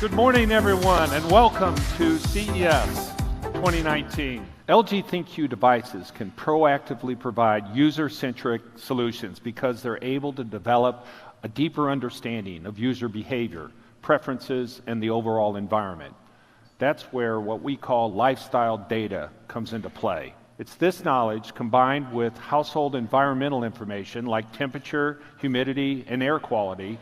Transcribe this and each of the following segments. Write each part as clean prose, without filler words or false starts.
Good morning, everyone, and welcome to CES 2019. LG ThinQ devices can proactively provide user-centric solutions because they're able to develop a deeper understanding of user behavior, preferences, and the overall environment. That's where what we call lifestyle data comes into play. It's this knowledge combined with household environmental information like temperature, humidity, and air quality,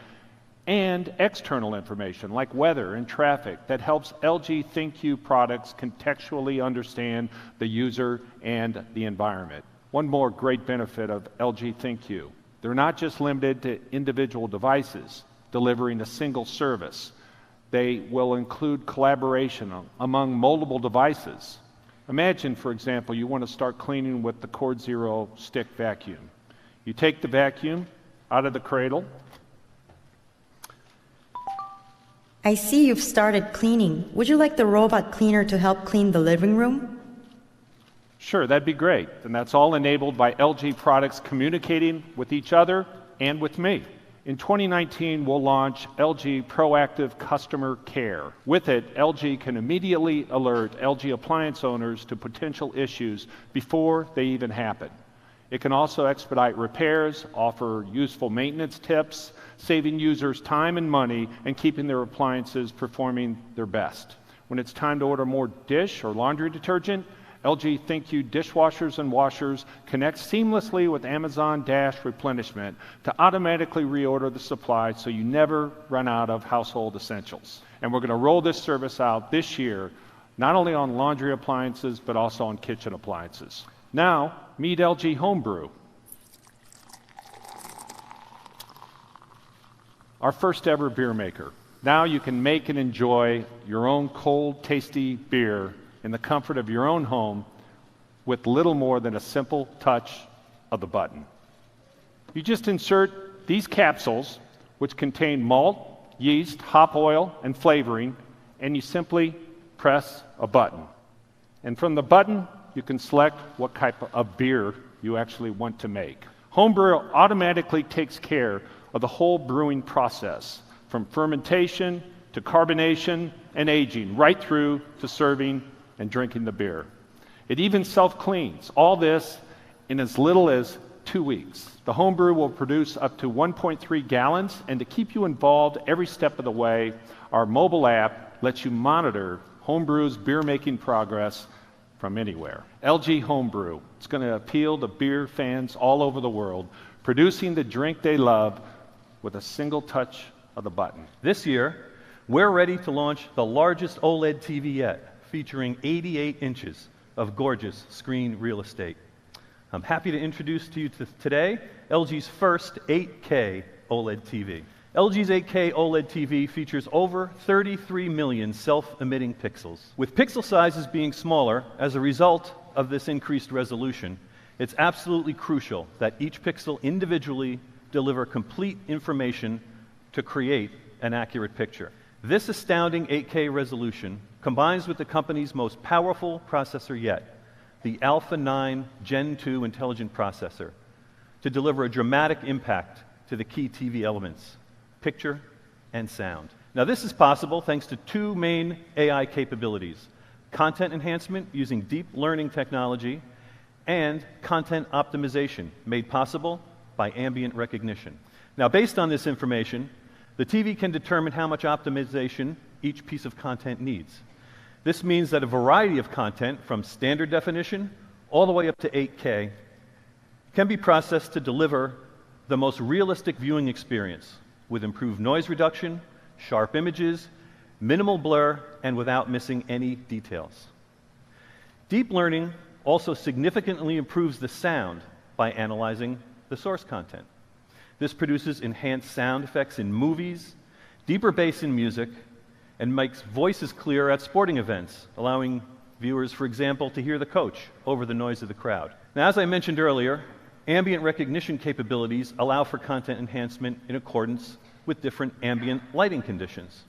and external information like weather and traffic that helps LG ThinQ products contextually understand the user and the environment. One more great benefit of LG ThinQ. They're not just limited to individual devices delivering a single service. They will include collaboration among multiple devices. Imagine, for example, you want to start cleaning with the Cord Zero stick vacuum. You take the vacuum out of the cradle. I see you've started cleaning. Would you like the robot cleaner to help clean the living room? Sure, that'd be great. And that's all enabled by LG products communicating with each other and with me. In 2019, we'll launch LG Proactive Customer Care. With it, LG can immediately alert LG appliance owners to potential issues before they even happen. It can also expedite repairs, offer useful maintenance tips, saving users time and money, and keeping their appliances performing their best. When it's time to order more dish or laundry detergent, LG ThinQ dishwashers and washers connect seamlessly with Amazon Dash replenishment to automatically reorder the supply so you never run out of household essentials. And we're going to roll this service out this year, not only on laundry appliances, but also on kitchen appliances. Now, meet LG Homebrew. Our first ever beer maker. Now you can make and enjoy your own cold, tasty beer in the comfort of your own home with little more than a simple touch of the button. You just insert these capsules, which contain malt, yeast, hop oil, and flavoring, and you simply press a button. And from the button, you can select what type of beer you actually want to make. Homebrew automatically takes care of the whole brewing process, from fermentation to carbonation and aging, right through to serving and drinking the beer. It even self-cleans, all this in as little as 2 weeks. The Homebrew will produce up to 1.3 gallons, and to keep you involved every step of the way, our mobile app lets you monitor Homebrew's beer-making progress from anywhere. LG Homebrew, it's going to appeal to beer fans all over the world, producing the drink they love with a single touch of the button. This year, we're ready to launch the largest OLED TV yet, featuring 88 inches of gorgeous screen real estate. I'm happy to introduce to you today LG's first 8K OLED TV. LG's 8K OLED TV features over 33 million self-emitting pixels. With pixel sizes being smaller as a result of this increased resolution, it's absolutely crucial that each pixel individually deliver complete information to create an accurate picture. This astounding 8K resolution combines with the company's most powerful processor yet, the Alpha 9 Gen 2 intelligent processor, to deliver a dramatic impact to the key TV elements: picture and sound. Now, this is possible thanks to two main AI capabilities: content enhancement using deep learning technology and content optimization made possible by ambient recognition. Now, based on this information, the TV can determine how much optimization each piece of content needs. This means that a variety of content, from standard definition all the way up to 8K, can be processed to deliver the most realistic viewing experience with improved noise reduction, sharp images, minimal blur, and without missing any details. Deep learning also significantly improves the sound by analyzing the source content. This produces enhanced sound effects in movies, deeper bass in music, and makes voices clear at sporting events, allowing viewers, for example, to hear the coach over the noise of the crowd. Now, as I mentioned earlier, ambient recognition capabilities allow for content enhancement in accordance with different ambient lighting conditions.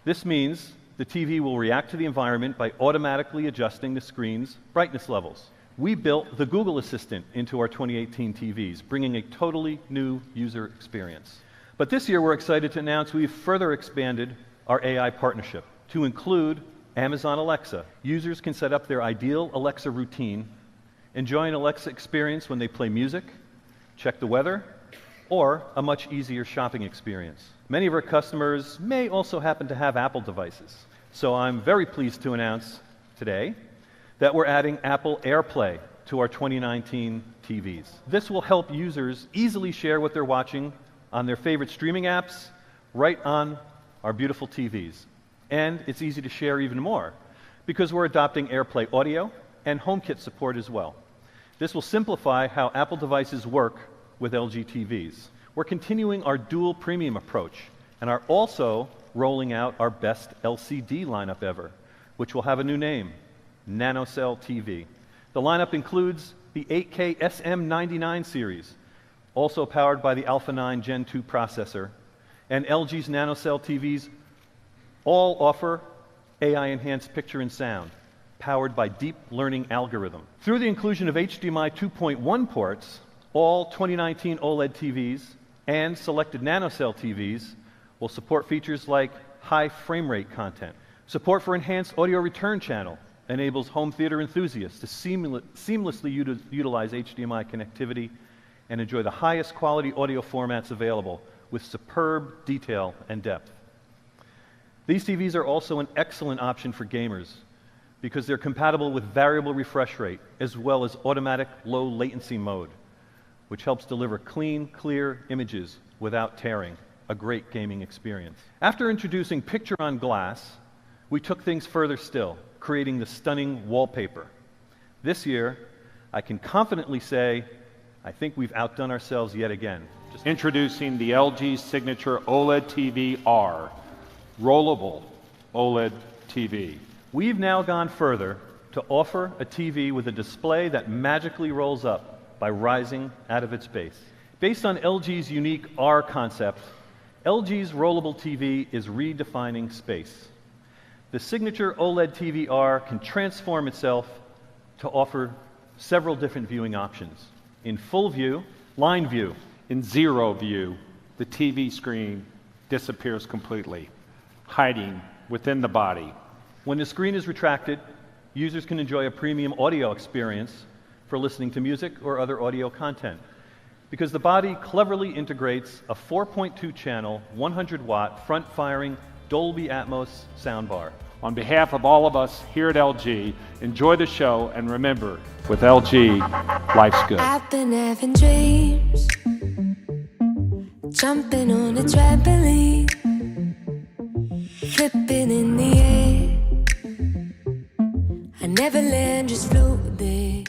This means the TV will react to the environment by automatically adjusting the screen's brightness levels. We built the Google Assistant into our 2018 TVs, bringing a totally new user experience. But this year, we're excited to announce we've further expanded our AI partnership. To include Amazon Alexa, users can set up their ideal Alexa routine, enjoy an Alexa experience when they play music, check the weather, or a much easier shopping experience. Many of our customers may also happen to have Apple devices. So I'm very pleased to announce today that we're adding Apple AirPlay to our 2019 TVs. This will help users easily share what they're watching on their favorite streaming apps right on our beautiful TVs. And it's easy to share even more because we're adopting AirPlay audio and HomeKit support as well. This will simplify how Apple devices work with LG TVs. We're continuing our dual premium approach and are also rolling out our best LCD lineup ever, which will have a new name, NanoCell TV. The lineup includes the 8K SM99 series, also powered by the Alpha 9 Gen 2 processor, and LG's NanoCell TVs all offer AI-enhanced picture and sound, powered by deep learning algorithm. Through the inclusion of HDMI 2.1 ports, all 2019 OLED TVs and selected NanoCell TVs will support features like high frame rate content. Support for enhanced audio return channel enables home theater enthusiasts to seamlessly utilize HDMI connectivity and enjoy the highest quality audio formats available with superb detail and depth. These TVs are also an excellent option for gamers because they're compatible with variable refresh rate as well as automatic low latency mode, which helps deliver clean, clear images without tearing, a great gaming experience. After introducing picture on glass, we took things further still, creating the stunning wallpaper. This year, I can confidently say, I think we've outdone ourselves yet again. Introducing the LG Signature OLED TV R, Rollable OLED TV. We've now gone further to offer a TV with a display that magically rolls up by rising out of its base. Based on LG's unique R concept, LG's Rollable TV is redefining space. The Signature OLED TV R can transform itself to offer several different viewing options. In full view, line view. In zero view, the TV screen disappears completely, hiding within the body. When the screen is retracted, users can enjoy a premium audio experience for listening to music or other audio content, because the body cleverly integrates a 4.2 channel, 100-watt, front-firing Dolby Atmos soundbar. On behalf of all of us here at LG, enjoy the show, and remember, with LG, life's good. I've been having dreams, jumping on a trampoline, flipping in the air. I never land, just float there.